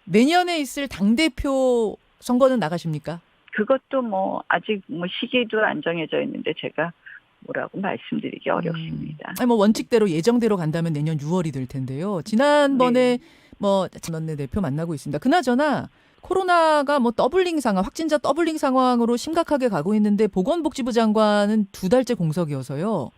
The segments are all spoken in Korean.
내년에 있을 당대표 선거는 나가십니까? 그것도 뭐 아직 뭐 시기도 안 정해져 있는데 제가 뭐라고 말씀드리기 어렵습니다. 아니 뭐 원칙대로 예정대로 간다면 내년 6월이 될 텐데요. 네. 지난번에 뭐 전원내 대표 만나고 있습니다. 그나저나 코로나가 뭐 더블링 상황, 확진자 더블링 상황으로 심각하게 가고 있는데 보건복지부 장관은 2달째 공석이어서요.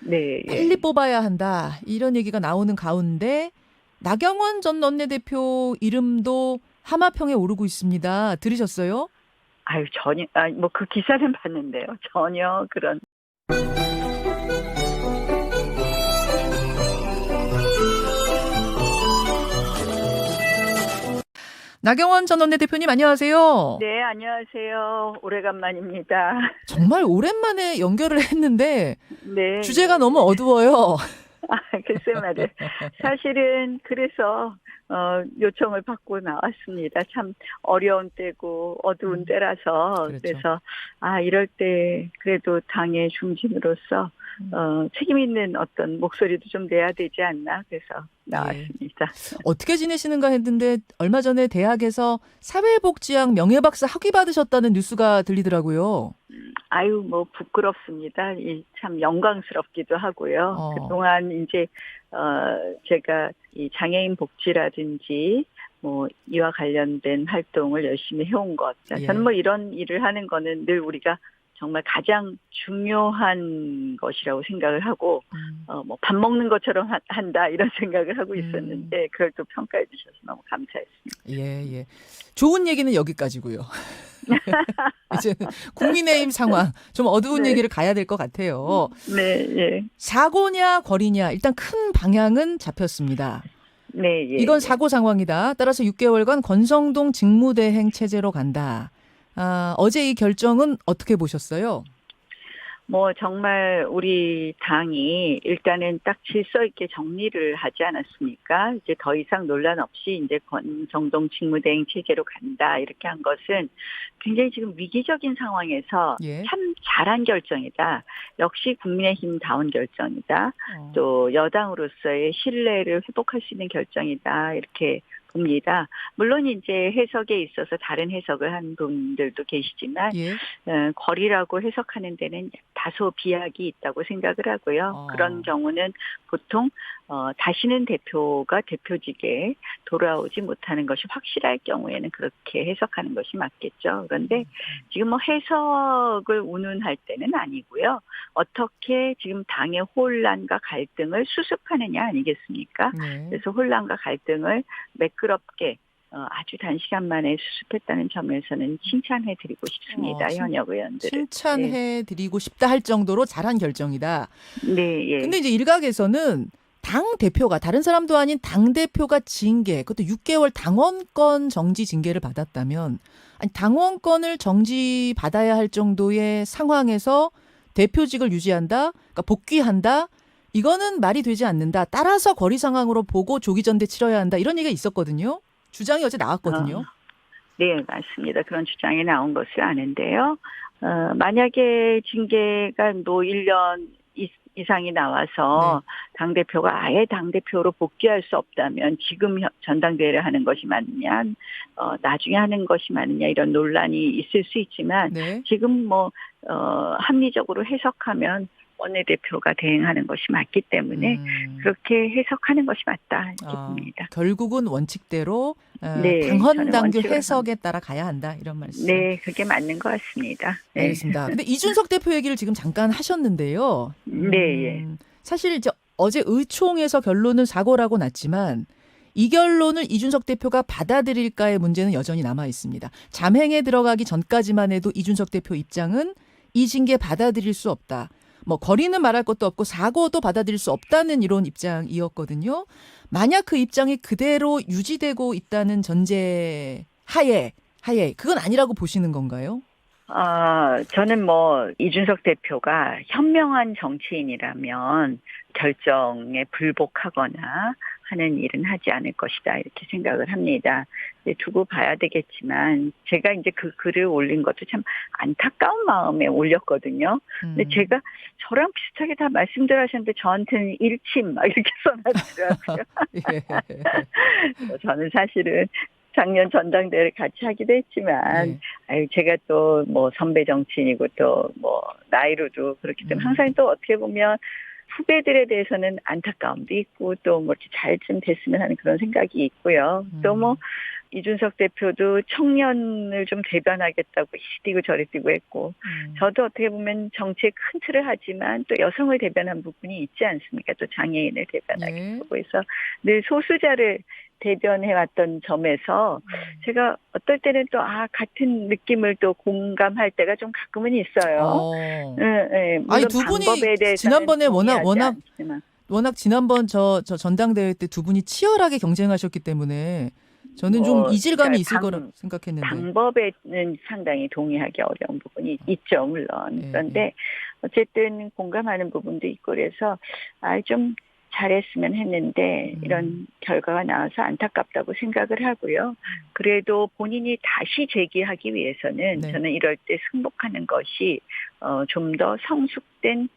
네, 빨리 예. 뽑아야 한다. 이런 얘기가 나오는 가운데 나경원 전 원내대표 이름도 하마평에 오르고 있습니다. 들으셨어요? 아유, 전혀, 뭐 그 기사는 봤는데요. 전혀 그런. 나경원 전 원내대표님 안녕하세요. 네, 안녕하세요. 오래간만입니다. 정말 오랜만에 연결을 했는데 네, 주제가 네. 너무 어두워요. 글쎄 말이에요. 사실은 그래서 요청을 받고 나왔습니다. 참 어려운 때고 어두운 때라서 그렇죠. 그래서 이럴 때 그래도 당의 중진으로서 책임 있는 어떤 목소리도 좀 내야 되지 않나 그래서 나왔습니다. 어떻게 지내시는가 했는데 얼마 전에 대학에서 사회복지학 명예박사 학위 받으셨다는 뉴스가 들리더라고요. 아유, 뭐 부끄럽습니다. 참 영광스럽기도 하고요. 그동안 이제 제가 이 장애인 복지라든지 뭐 이와 관련된 활동을 열심히 해온 것. 예. 저는 뭐 이런 일을 하는 거는 늘 우리가 정말 가장 중요한 것이라고 생각을 하고 뭐 밥 먹는 것처럼 한다 이런 생각을 하고 있었는데 그걸 또 평가해 주셔서 너무 감사했습니다. 예, 예. 좋은 얘기는 여기까지고요. 이제 국민의힘 상황 좀 어두운 네. 얘기를 가야 될 것 같아요. 네, 예. 사고냐 거리냐 일단 큰 방향은 잡혔습니다. 네, 예. 이건 예. 사고 상황이다. 따라서 6개월간 권성동 직무대행 체제로 간다. 어제 이 결정은 어떻게 보셨어요? 뭐 정말 우리 당이 일단은 딱 질서 있게 정리를 하지 않았습니까? 이제 더 이상 논란 없이 이제 권성동 직무대행 체제로 간다 이렇게 한 것은 굉장히 지금 위기적인 상황에서 예. 참 잘한 결정이다. 역시 국민의힘다운 결정이다. 또 여당으로서의 신뢰를 회복할 수 있는 결정이다. 이렇게 봅니다. 물론 이제 해석에 있어서 다른 해석을 한 분들도 계시지만 예. 거리라고 해석하는 데는 다소 비약이 있다고 생각을 하고요. 그런 경우는 보통 다시는 대표가 대표직에 돌아오지 못하는 것이 확실할 경우에는 그렇게 해석하는 것이 맞겠죠. 그런데 지금 뭐 해석을 운운할 때는 아니고요. 어떻게 지금 당의 혼란과 갈등을 수습하느냐 아니겠습니까? 네. 그래서 혼란과 갈등을 매끄럽게 아주 단시간 만에 수습했다는 점에서는 칭찬해드리고 싶습니다. 현역 의원들을. 칭찬해드리고 싶다 할 정도로 잘한 결정이다. 네, 예. 근데 이제 일각에서는 당 대표가 다른 사람도 아닌 당 대표가 징계, 그것도 6개월 당원권 정지 징계를 받았다면, 아니 당원권을 정지 받아야 할 정도의 상황에서 대표직을 유지한다, 그러니까 복귀한다. 이거는 말이 되지 않는다. 따라서 거리 상황으로 보고 조기 전대 치러야 한다. 이런 얘기가 있었거든요. 주장이 어제 나왔거든요. 네, 맞습니다. 그런 주장이 나온 것을 아는데요. 만약에 징계가 뭐 1년 이상이 나와서 당대표가 아예 당대표로 복귀할 수 없다면 지금 전당대회를 하는 것이 맞느냐, 나중에 하는 것이 맞느냐 이런 논란이 있을 수 있지만 지금 뭐 합리적으로 해석하면 원내대표가 대행하는 것이 맞기 때문에 그렇게 해석하는 것이 맞다 이렇게 봅니다. 결국은 원칙대로 네, 당헌당규 해석에 따라 가야 한다 이런 말씀. 네, 그게 맞는 것 같습니다. 네. 알겠습니다. 근데 이준석 대표 얘기를 지금 잠깐 하셨는데요. 네, 예. 사실 이제 어제 의총에서 결론은 사고라고 났지만 이 결론을 이준석 대표가 받아들일까의 문제는 여전히 남아 있습니다. 잠행에 들어가기 전까지만 해도 이준석 대표 입장은 이 징계 받아들일 수 없다. 뭐 거리는 말할 것도 없고 사고도 받아들일 수 없다는 이런 입장이었거든요. 만약 그 입장이 그대로 유지되고 있다는 전제 하에 그건 아니라고 보시는 건가요? 저는 뭐 이준석 대표가 현명한 정치인이라면 결정에 불복하거나 하는 일은 하지 않을 것이다 이렇게 생각을 합니다. 두고 봐야 되겠지만 제가 이제 그 글을 올린 것도 참 안타까운 마음에 올렸거든요. 근데 제가 저랑 비슷하게 다 말씀들 하셨는데 저한테는 일침 막 이렇게 써놨더라고요. 저는 사실은 작년 전당대회를 같이 하기도 했지만, 예. 아유, 제가 또 뭐 선배 정치인이고 또 뭐 나이로도 그렇기 때문에 항상 또 어떻게 보면 후배들에 대해서는 안타까움도 있고 또 뭐 이렇게 잘 좀 됐으면 하는 그런 생각이 있고요. 또 뭐 이준석 대표도 청년을 좀 대변하겠다고 이리 뛰고 저리 뛰고 했고, 저도 어떻게 보면 정치의 큰 틀을 하지만 또 여성을 대변한 부분이 있지 않습니까? 또 장애인을 대변하기도 예. 하고 해서 늘 소수자를 대변해왔던 점에서 제가 어떨 때는 또 같은 느낌을 또 공감할 때가 좀 가끔은 있어요. 예, 예. 물론 아니, 두 분이 방법에 대해서는 지난번에 동의하지 워낙 않지만. 지난번 저 전당대회 때 두 분이 치열하게 경쟁하셨기 때문에 저는 좀 이질감이 그러니까 있을 거라 생각했는데. 방법에는 상당히 동의하기 어려운 부분이 있죠, 물론. 예, 그런데 어쨌든 공감하는 부분도 있고 그래서 좀 잘했으면 했는데 이런 결과가 나와서 안타깝다고 생각을 하고요. 그래도 본인이 다시 재기하기 위해서는 네. 저는 이럴 때 승복하는 것이 좀 더 성숙된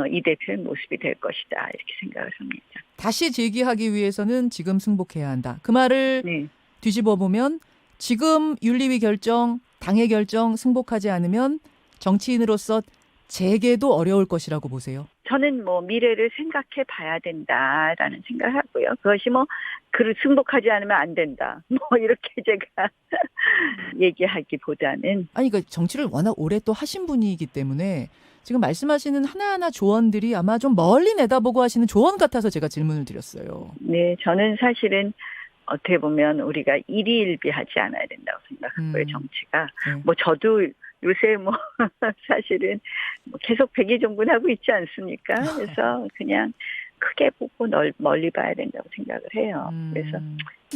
이 대표의 모습이 될 것이다, 이렇게 생각을 합니다. 다시 재기하기 위해서는 지금 승복해야 한다. 그 말을 네. 뒤집어 보면 지금 윤리위 결정, 당의 결정 승복하지 않으면 정치인으로서 재계도 어려울 것이라고 보세요. 저는 뭐 미래를 생각해 봐야 된다라는 생각을 하고요. 그것이 뭐 승복하지 않으면 안 된다. 뭐 이렇게 제가 얘기하기보다는. 아니, 그러니까 정치를 워낙 오래 또 하신 분이기 때문에 지금 말씀하시는 하나하나 조언들이 아마 좀 멀리 내다보고 하시는 조언 같아서 제가 질문을 드렸어요. 네, 저는 사실은 어떻게 보면 우리가 일희일비하지 않아야 된다고 생각하고요, 정치가. 네. 뭐 저도 요새 뭐 사실은 뭐 계속 백의종군하고 있지 않습니까? 그래서 그냥 크게 보고 멀리 봐야 된다고 생각을 해요. 그래서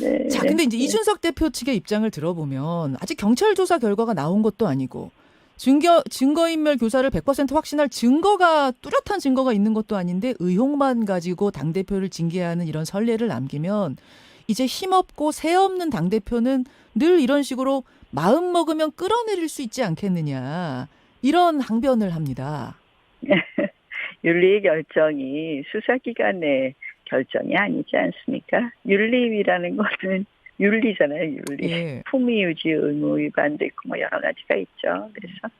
네. 자, 근데 이제 이준석 대표 측의 입장을 들어보면 아직 경찰 조사 결과가 나온 것도 아니고 증거인멸 교사를 100% 확신할 증거가 뚜렷한 증거가 있는 것도 아닌데 의혹만 가지고 당대표를 징계하는 이런 선례를 남기면 이제 힘없고 새 없는 당대표는 늘 이런 식으로 마음 먹으면 끌어내릴 수 있지 않겠느냐, 이런 항변을 합니다. 윤리의 결정이 수사기관의 결정이 아니지 않습니까? 윤리위라는 것은 윤리잖아요, 윤리. 예. 품위유지 의무 위반도 있고 뭐 여러 가지가 있죠. 그래서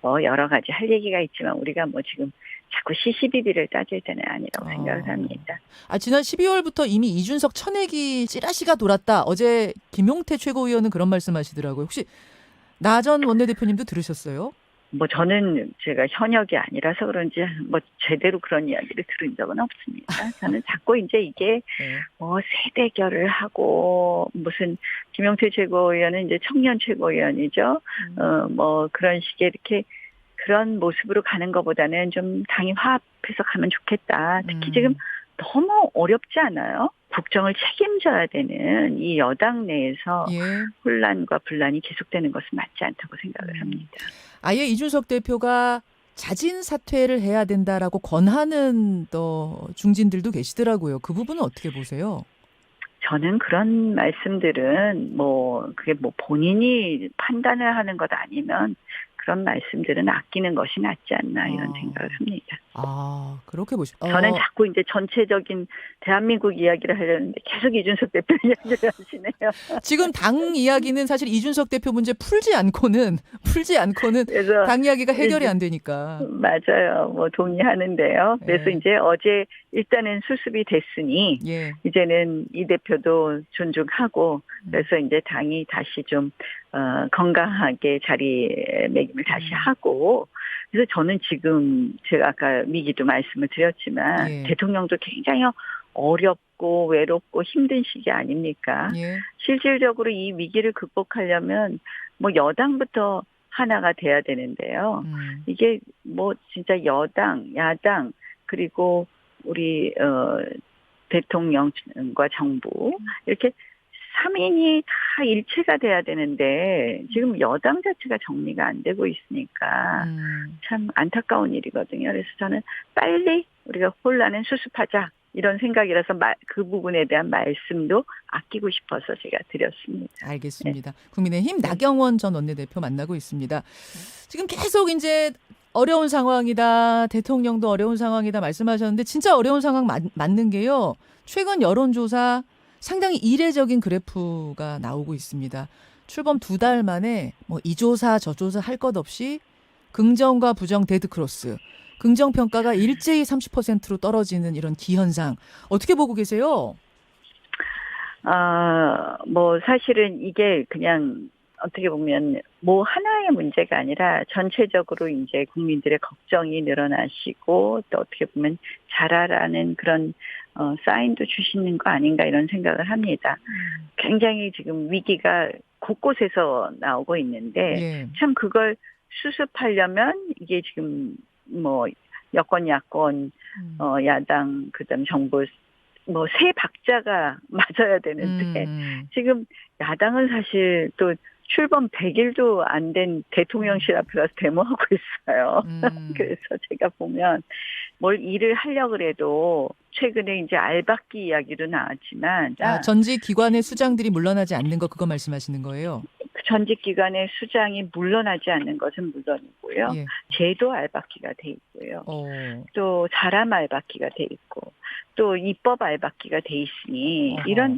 뭐 여러 가지 할 얘기가 있지만 우리가 뭐 지금 자꾸 시시비비를 따질 때는 아니라고 생각을 합니다. 지난 12월부터 이미 이준석 쳐내기 찌라시가 돌았다. 어제 김용태 최고위원은 그런 말씀하시더라고요. 혹시 나 전 원내대표님도 들으셨어요? 뭐 저는 제가 현역이 아니라서 그런지 뭐 제대로 그런 이야기를 들은 적은 없습니다. 저는 자꾸 이제 이게 뭐 세대결을 하고 무슨 김용태 최고위원은 이제 청년 최고위원이죠. 뭐 그런 식의 이렇게 그런 모습으로 가는 것보다는 좀 당이 화합해서 가면 좋겠다. 특히 지금 너무 어렵지 않아요? 국정을 책임져야 되는 이 여당 내에서 혼란과 분란이 계속되는 것은 맞지 않다고 생각을 합니다. 아예 이준석 대표가 자진 사퇴를 해야 된다라고 권하는 또 중진들도 계시더라고요. 그 부분은 어떻게 보세요? 저는 그런 말씀들은 뭐 그게 뭐 본인이 판단을 하는 것 아니면 그런 말씀들은 아끼는 것이 낫지 않나 이런 생각을 합니다. 그렇게 저는 자꾸 이제 전체적인 대한민국 이야기를 하려는데 계속 이준석 대표 이야기를 하시네요. 지금 당 이야기는 사실 이준석 대표 문제 풀지 않고는 그래서 당 이야기가 해결이 안 되니까. 맞아요. 뭐 동의하는데요. 그래서 이제 어제 일단은 수습이 됐으니 이제는 이 대표도 존중하고 그래서 이제 당이 다시 좀 건강하게 자리매김을 다시 하고 그래서 저는 지금 제가 아까 미기도 말씀을 드렸지만 대통령도 굉장히 어렵고 외롭고 힘든 시기 아닙니까? 실질적으로 이 위기를 극복하려면 뭐 여당부터 하나가 돼야 되는데요. 이게 뭐 진짜 여당, 야당 그리고 우리 대통령과 정부 이렇게 3인이 다 일체가 돼야 되는데 지금 여당 자체가 정리가 안 되고 있으니까 참 안타까운 일이거든요. 그래서 저는 빨리 우리가 혼란은 수습하자 이런 생각이라서 그 부분에 대한 말씀도 아끼고 싶어서 제가 드렸습니다. 알겠습니다. 국민의힘 나경원 전 원내대표 만나고 있습니다. 지금 계속 이제 어려운 상황이다, 대통령도 어려운 상황이다 말씀하셨는데 진짜 어려운 상황 맞는 게요. 최근 여론조사 상당히 이례적인 그래프가 나오고 있습니다. 출범 2달 만에 뭐 이조사 저조사 할 것 없이 긍정과 부정 데드크로스, 긍정 평가가 일제히 30%로 떨어지는 이런 기현상 어떻게 보고 계세요? 뭐 사실은 이게 그냥 어떻게 보면 뭐 하나의 문제가 아니라 전체적으로 이제 국민들의 걱정이 늘어나시고 또 어떻게 보면 잘하라는 그런 사인도 주시는 거 아닌가 이런 생각을 합니다. 굉장히 지금 위기가 곳곳에서 나오고 있는데 예. 참 그걸 수습하려면 이게 지금 뭐 여권 야권 야당 그다음 정부 뭐 세 박자가 맞아야 되는데 지금 야당은 사실 또 출범 100일도 안 된 대통령실 앞에 가서 데모하고 있어요. 그래서 제가 보면 뭘 일을 하려고 그래도 최근에 이제 알박기 이야기도 나왔지만 전직 기관의 수장들이 물러나지 않는 거 그거 말씀하시는 거예요? 전직 기관의 수장이 물러나지 않는 것은 물론이고요. 예. 제도 알박기가 돼 있고요. 또 사람 알박기가 돼 있고 또 입법 알박기가 돼 있으니 이런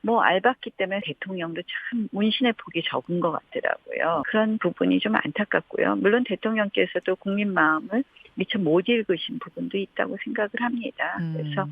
뭐 알박기 때문에 대통령도 참 문신의 폭이 적은 것 같더라고요. 그런 부분이 좀 안타깝고요. 물론 대통령께서도 국민 마음을 미처 못 읽으신 부분도 있다고 생각을 합니다. 그래서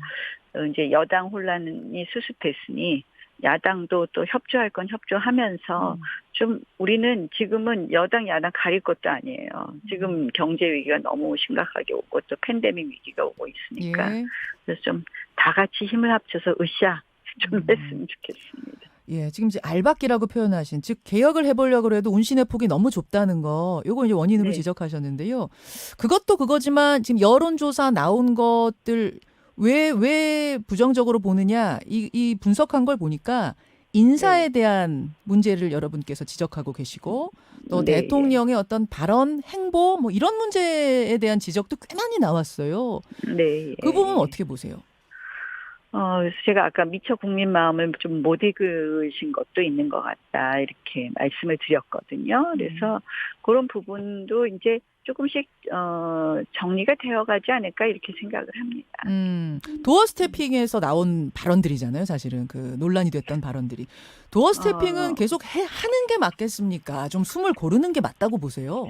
이제 여당 혼란이 수습됐으니 야당도 또 협조할 건 협조하면서 좀 우리는 지금은 여당 야당 가릴 것도 아니에요. 지금 경제 위기가 너무 심각하게 오고 또 팬데믹 위기가 오고 있으니까 예. 그래서 좀 다 같이 힘을 합쳐서 으쌰 좀 했으면 좋겠습니다. 예, 지금 이제 알박기라고 표현하신 즉 개혁을 해보려고 해도 운신의 폭이 너무 좁다는 거, 요거 이제 원인으로 네. 지적하셨는데요. 그것도 그거지만 지금 여론조사 나온 것들 왜 부정적으로 보느냐 이 분석한 걸 보니까 인사에 대한 문제를 여러분께서 지적하고 계시고 또 네. 대통령의 어떤 발언, 행보 뭐 이런 문제에 대한 지적도 꽤 많이 나왔어요. 네. 그 부분 어떻게 보세요? 그래서 제가 아까 미처 국민 마음을 좀 못 읽으신 것도 있는 것 같다 이렇게 말씀을 드렸거든요. 그래서 그런 부분도 이제 조금씩 정리가 되어가지 않을까 이렇게 생각을 합니다. 도어 스태핑에서 나온 발언들이잖아요. 사실은 그 논란이 됐던 발언들이. 도어 스태핑은 계속 하는 게 맞겠습니까? 좀 숨을 고르는 게 맞다고 보세요?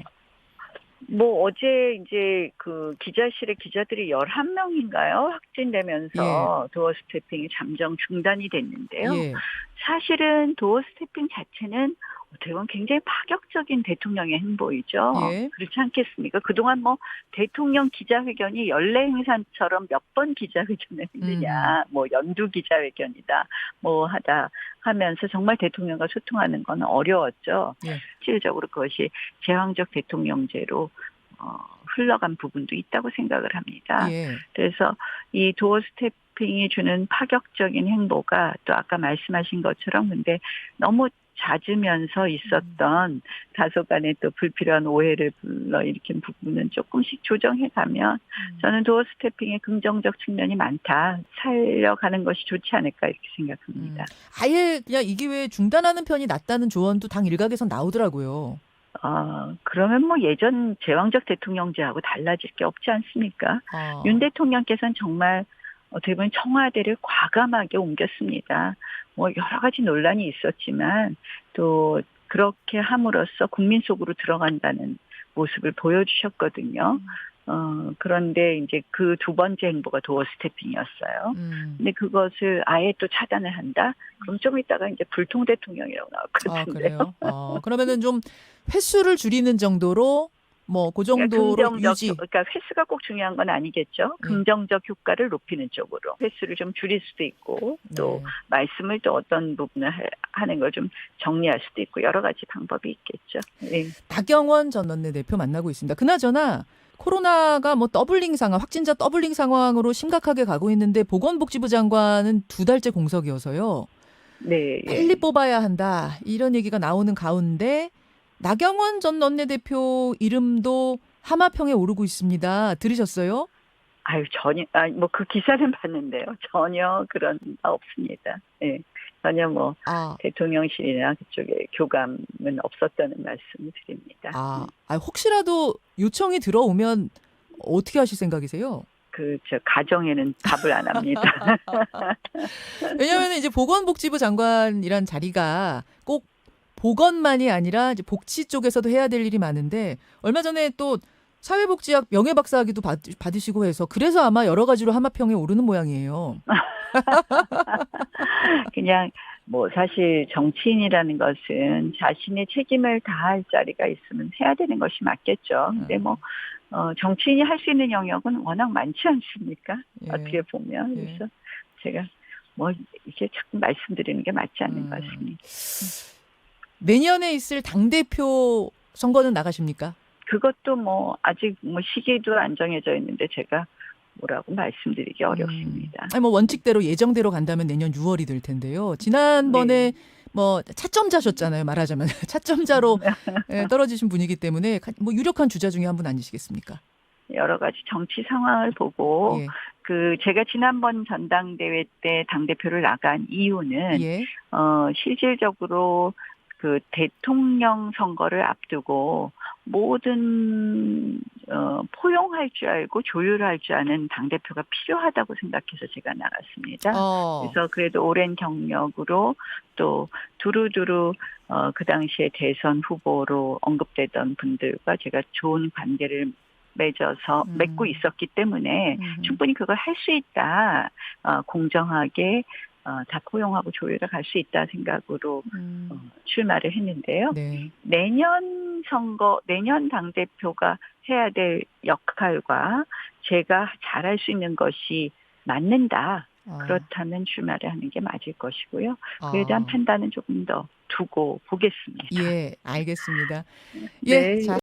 뭐 어제 이제 그 기자실에 기자들이 11명인가요? 확진되면서 도어 스태핑이 잠정 중단이 됐는데요. 예. 사실은 도어 스태핑 자체는 어떻게 보면 굉장히 파격적인 대통령의 행보이죠. 예. 그렇지 않겠습니까? 그동안 뭐 대통령 기자회견이 연례 행사처럼 몇 번 기자회견을 했느냐, 뭐 연두 기자회견이다, 뭐 하다 하면서 정말 대통령과 소통하는 건 어려웠죠. 예. 실질적으로 그것이 제왕적 대통령제로 흘러간 부분도 있다고 생각을 합니다. 예. 그래서 이 도어 스태핑이 주는 파격적인 행보가 또 아까 말씀하신 것처럼 근데 너무 잦으면서 있었던 다소간의 또 불필요한 오해를 불러일으킨 부분은 조금씩 조정해가면 저는 도어 스태핑의 긍정적 측면이 많다. 살려가는 것이 좋지 않을까 이렇게 생각합니다. 아예 그냥 이 기회에 중단하는 편이 낫다는 조언도 당 일각에서 나오더라고요. 그러면 뭐 예전 제왕적 대통령제하고 달라질 게 없지 않습니까? 윤 대통령께서는 정말 어떻게 보면 청와대를 과감하게 옮겼습니다. 뭐 여러 가지 논란이 있었지만 또 그렇게 함으로써 국민 속으로 들어간다는 모습을 보여주셨거든요. 그런데 이제 그 두 번째 행보가 도어 스태핑이었어요. 근데 그것을 아예 또 차단을 한다? 그럼 좀 이따가 이제 불통 대통령이라고 나올 것 같은데요. 그래요? 그러면은 좀 횟수를 줄이는 정도로 뭐 그 정도로 유지. 그러니까 횟수가 꼭 중요한 건 아니겠죠. 긍정적 효과를 높이는 쪽으로 횟수를 좀 줄일 수도 있고 또 말씀을 또 어떤 부분을 하는 걸 좀 정리할 수도 있고 여러 가지 방법이 있겠죠. 네. 나경원 전 원내대표 만나고 있습니다. 그나저나 코로나가 뭐 확진자 더블링 상황으로 심각하게 가고 있는데 보건복지부 장관은 2달째 공석이어서요. 네. 빨리 뽑아야 한다. 이런 얘기가 나오는 가운데 나경원 전 원내대표 이름도 하마평에 오르고 있습니다. 들으셨어요? 전혀, 뭐 그 기사는 봤는데요. 전혀 그런 바 없습니다. 네. 전혀 뭐 대통령실이나 그쪽에 교감은 없었다는 말씀을 드립니다. 혹시라도 요청이 들어오면 어떻게 하실 생각이세요? 저 가정에는 답을 안 합니다. 왜냐하면 이제 보건복지부 장관이란 자리가 꼭 보건만이 아니라 이제 복지 쪽에서도 해야 될 일이 많은데 얼마 전에 또 사회복지학 명예박사학위도 받으시고 해서 그래서 아마 여러 가지로 하마평에 오르는 모양이에요. 그냥 뭐 사실 정치인이라는 것은 자신의 책임을 다할 자리가 있으면 해야 되는 것이 맞겠죠. 근데 뭐 정치인이 할 수 있는 영역은 워낙 많지 않습니까? 예. 어떻게 보면. 예. 그래서 제가 뭐 이렇게 자꾸 말씀드리는 게 맞지 않는 것 같습니다. 내년에 있을 당대표 선거는 나가십니까? 그것도 뭐 아직 뭐 시기도 안 정해져 있는데 제가 뭐라고 말씀드리기 어렵습니다. 아니 뭐 원칙대로 예정대로 간다면 내년 6월이 될 텐데요. 지난번에 네. 뭐 차점자셨잖아요. 말하자면 차점자로 떨어지신 분이기 때문에 뭐 유력한 주자 중에 한 분 아니시겠습니까? 여러 가지 정치 상황을 보고 예. 제가 지난번 전당대회 때 당대표를 나간 이유는 예. 실질적으로 그 대통령 선거를 앞두고 모든 포용할 줄 알고 조율할 줄 아는 당대표가 필요하다고 생각해서 제가 나갔습니다. 그래서 그래도 오랜 경력으로 또 두루두루 그 당시에 대선 후보로 언급되던 분들과 제가 좋은 관계를 맺고 있었기 때문에 충분히 그걸 할 수 있다. 공정하게 다 포용하고 조율해 갈 수 있다 생각으로 출마를 했는데요. 네. 내년 당대표가 해야 될 역할과 제가 잘할 수 있는 것이 맞는다. 그렇다면 출마를 하는 게 맞을 것이고요. 그에 대한 판단은 조금 더 두고 보겠습니다. 예, 알겠습니다. 네. 예, 자.